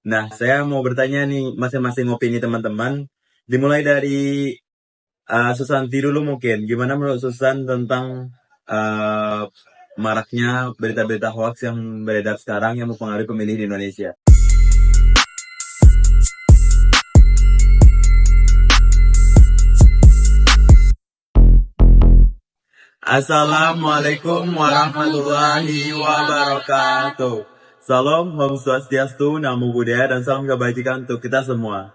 Nah, saya mau bertanya nih masing-masing opini teman-teman. Dimulai dari Susanti dulu mungkin. Gimana menurut Susan tentang uh, maraknya berita-berita hoax yang beredar sekarang yang mempengaruhi pemilih di Indonesia? Assalamualaikum warahmatullahi wabarakatuh. Salam, Om Swastiastu, Namo Buddhaya, dan salam kebajikan untuk kita semua.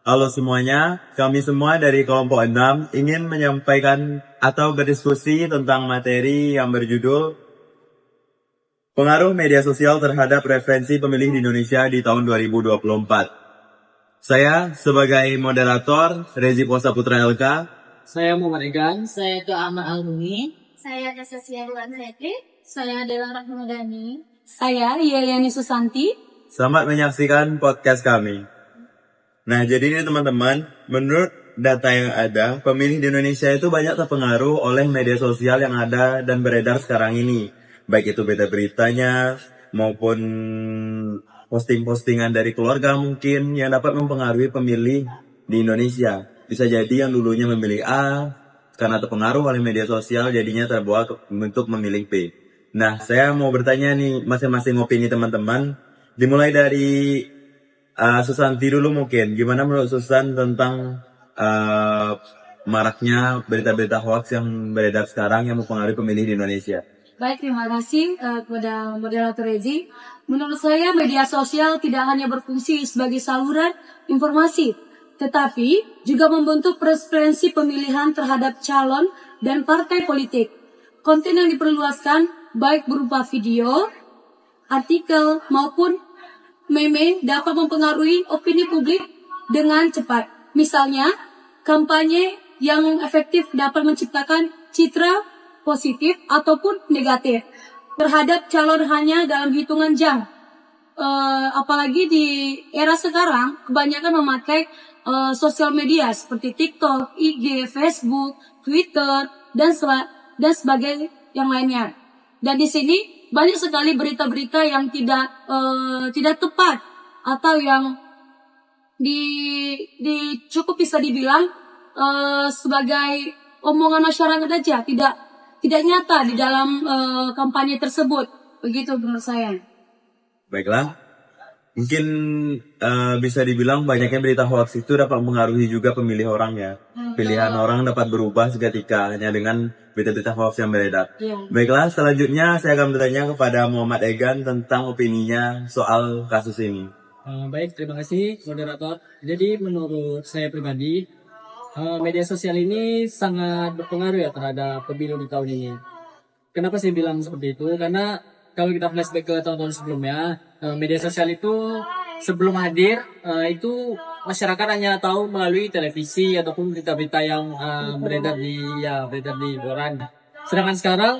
Halo semuanya, kami semua dari kelompok 6 ingin menyampaikan atau berdiskusi tentang materi yang berjudul Pengaruh Media Sosial terhadap Preferensi Pemilih di Indonesia di tahun 2024. Saya sebagai moderator, Rezi Posa Putra LK. Saya Muhammad Egan. Saya Doa Alumi. Saya Nasasia Bulan Setri. Saya adalah Rahmadani. Saya Yeliani Susanti. Selamat menyaksikan podcast kami. Nah, jadi ini teman-teman, menurut data yang ada, pemilih di Indonesia itu banyak terpengaruh oleh media sosial yang ada dan beredar sekarang ini. Baik itu berita-beritanya, maupun posting-postingan dari keluarga mungkin yang dapat mempengaruhi pemilih di Indonesia. Bisa jadi yang dulunya memilih A, karena terpengaruh oleh media sosial jadinya terbawa untuk memilih B. Nah, saya mau bertanya nih masing-masing opini teman-teman. Dimulai dari Susanti dulu mungkin. Gimana menurut Susan tentang maraknya berita-berita hoax yang beredar sekarang yang mempengaruhi pemilih di Indonesia? Baik, terima kasih kepada moderator Rezi. Menurut saya media sosial tidak hanya berfungsi sebagai saluran informasi, tetapi juga membentuk preferensi pemilihan terhadap calon dan partai politik. Konten yang diperluaskan baik berupa video, artikel, maupun meme dapat mempengaruhi opini publik dengan cepat. Misalnya, kampanye yang efektif dapat menciptakan citra positif ataupun negatif terhadap calon hanya dalam hitungan jam. Apalagi di era sekarang, kebanyakan memakai sosial media seperti TikTok, IG, Facebook, Twitter, dan sebagainya yang lainnya. Dan di sini banyak sekali berita-berita yang tidak tepat atau yang cukup bisa dibilang sebagai omongan masyarakat aja, tidak nyata di dalam kampanye tersebut. Begitu menurut saya. Baiklah, mungkin bisa dibilang banyaknya berita hoax itu dapat mempengaruhi juga pemilih orang ya. Pilihan orang dapat berubah seketika hanya dengan berita-berita hoax yang beredar. Baiklah, selanjutnya saya akan bertanya kepada Muhammad Egan tentang opininya soal kasus ini. Baik, terima kasih moderator. Jadi menurut saya pribadi, media sosial ini sangat berpengaruh ya terhadap pemilu di tahun ini. Kenapa saya bilang seperti itu? Karena kalau kita flashback ke tahun-tahun sebelumnya, media sosial itu sebelum hadir, itu masyarakat hanya tahu melalui televisi ataupun berita-berita yang beredar di koran. Sedangkan sekarang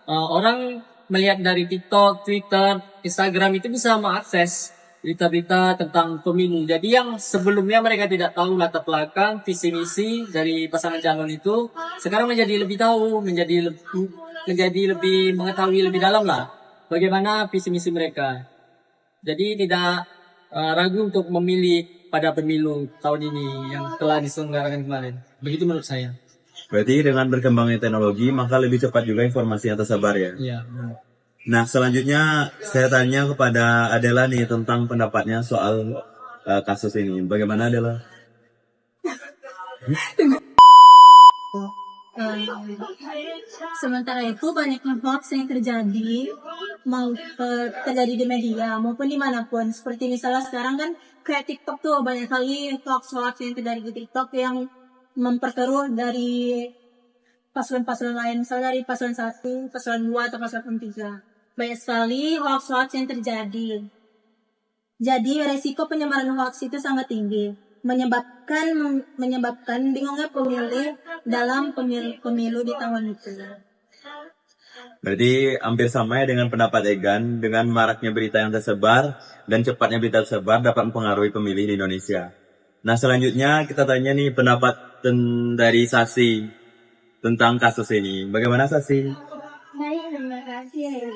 orang melihat dari TikTok, Twitter, Instagram itu bisa mengakses berita-berita tentang pemilu. Jadi yang sebelumnya mereka tidak tahu latar belakang, visi misi dari pasangan calon itu, sekarang menjadi lebih tahu, menjadi lebih mengetahui lebih dalam lah bagaimana visi misi mereka. Jadi tidak ragu untuk memilih pada pemilu tahun ini yang telah diselenggarakan kemarin. Begitu menurut saya. Berarti dengan berkembangnya teknologi maka lebih cepat juga informasi yang tersebar ya? Iya. Nah, selanjutnya saya tanya kepada Adela nih tentang pendapatnya soal kasus ini. Bagaimana Adela? Sementara itu banyaknya hoax yang terjadi terjadi di media maupun dimanapun. Seperti misalnya sekarang kan kayak TikTok tuh banyak kali hoax yang terjadi di TikTok yang memperkeruh dari paslon-paslon lain, misalnya dari paslon 1, paslon 2, atau paslon 3. Banyak sekali hoax yang terjadi. Jadi resiko penyebaran hoax itu sangat tinggi, menyebabkan bingungnya pemilih dalam pemilu di tahun itu. Berarti hampir sama ya dengan pendapat Egan, dengan maraknya berita yang tersebar dan cepatnya berita tersebar dapat mempengaruhi pemilih di Indonesia. Nah, selanjutnya kita tanya nih pendapat dari Sasi tentang kasus ini. Bagaimana Sasi? Baik, terima kasih.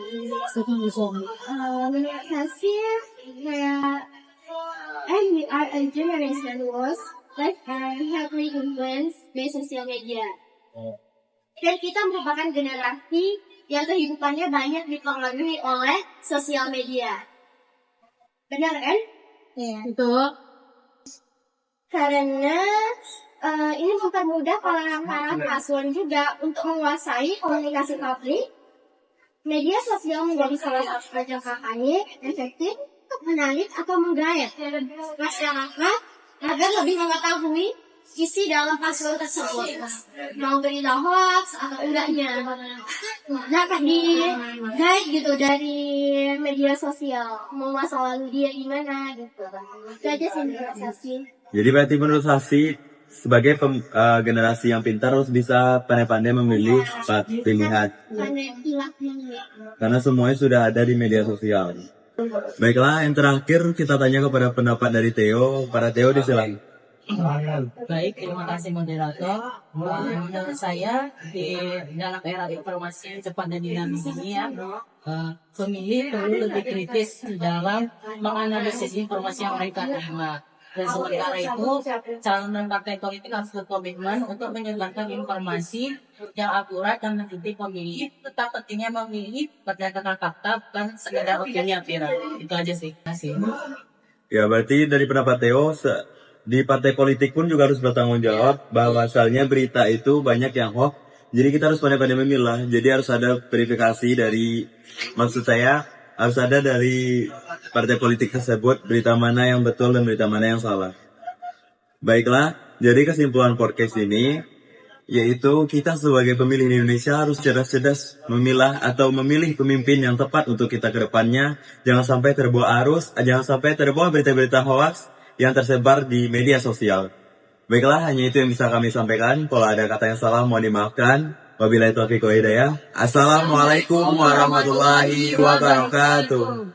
Menurut Sasi, kayak are a generation was like heavily influenced by social media. Dan kita merupakan generasi yang kehidupannya banyak dipengaruhi oleh sosial media. Benar kan? Iya. Itu Karena ini mempermudah para paslon juga untuk menguasai komunikasi publik. Media sosial menjadi salah satu ajang kampanye efektif untuk menarik atau menggait masyarakat agar lebih mengetahui isi dalam paslon tersebut. Mau berita hoax atau enggaknya dapat di-guide gitu dari media sosial. Mau masa lalu dia gimana gitu. Itu aja sih menurut Sasi. Jadi berarti menurut Sasi sebagai generasi yang pintar harus bisa pandai-pandai memilih pilihan. Karena semuanya sudah ada di media sosial. Baiklah, yang terakhir kita tanya kepada pendapat dari Theo. Para Theo disilakan. Baik, terima kasih moderator. Menurut saya di dalam era informasi yang cepat dan dinamis ini ya, pemilih perlu lebih kritis dalam menganalisis informasi yang mereka terima. Dan sementara itu, calon dan partai politik harus berkomitmen untuk menyebarkan informasi yang akurat dan mendidik pemilih. Tetap pentingnya memilih berdasarkan fakta, bukan sekedar opini yang viral. Itu aja sih. Terima kasih. Ya, berarti dari pendapat Theo, di partai politik pun juga harus bertanggung jawab bahwasannya berita itu banyak yang hoax. Jadi kita harus pandai-pandai memilah. Jadi harus ada verifikasi dari, maksud saya, harus ada dari partai politik tersebut berita mana yang betul dan berita mana yang salah. Baiklah, jadi kesimpulan podcast ini yaitu kita sebagai pemilih di Indonesia harus cerdas-cerdas memilah atau memilih pemimpin yang tepat untuk kita ke depannya. Jangan sampai terbawa arus, jangan sampai terbawa berita-berita hoax yang tersebar di media sosial. Baiklah, hanya itu yang bisa kami sampaikan. Kalau ada kata yang salah mohon dimaafkan. Wabillahi taufiq wal hidayah. Assalamualaikum warahmatullahi wabarakatuh.